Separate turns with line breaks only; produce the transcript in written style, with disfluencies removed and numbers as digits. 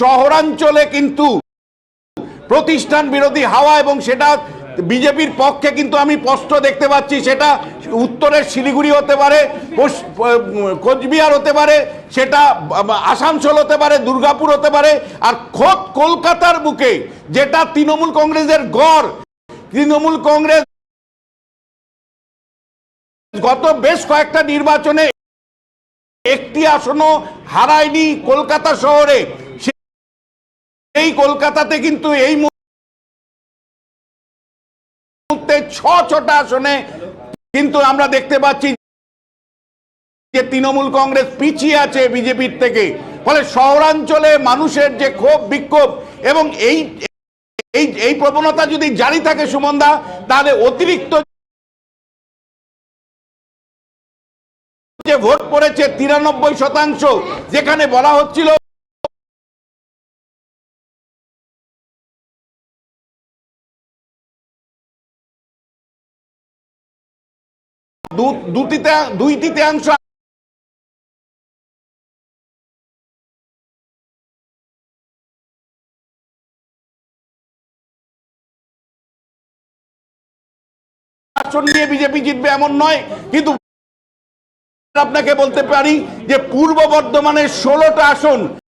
শহরাঞ্চলে কিন্তু প্রতিষ্ঠান বিরোধী হাওয়া, এবং সেটা বিজেপির পক্ষে কিন্তু আমি স্পষ্ট দেখতে পাচ্ছি। সেটা উত্তরের শিলিগুড়ি হতে পারে, কোচবিহার হতে পারে, সেটা আসানসোল হতে পারে, দুর্গাপুর হতে পারে, আর খোদ কলকাতার বুকে যেটা তৃণমূল কংগ্রেসের গড়। তৃণমূল কংগ্রেস গত বেশ কয়েকটা নির্বাচনে একটি আসনও হারায়নি কলকাতা শহরে। এই কলকাতাতে কিন্তু এই মুহূর্তে ছটা আসনে কিন্তু আমরা দেখতে পাচ্ছি যে তৃণমূল কংগ্রেস পিছিয়ে আছে বিজেপির থেকে। ফলে শহরাঞ্চলে মানুষের যে ক্ষোভ বিক্ষোভ, এবং এই প্রবণতা যদি জারি থাকে সুমনদা, তাহলে অতিরিক্ত যে ভোট পড়েছে 93%, যেখানে বলা হচ্ছিল দুই তৃতীয়াংশ আসন নিয়ে বিজেপি জিতবে এমন নয়, কিন্তু আপনাকে বলতে পারি যে পূর্ব বর্ধমানের 16টা আসন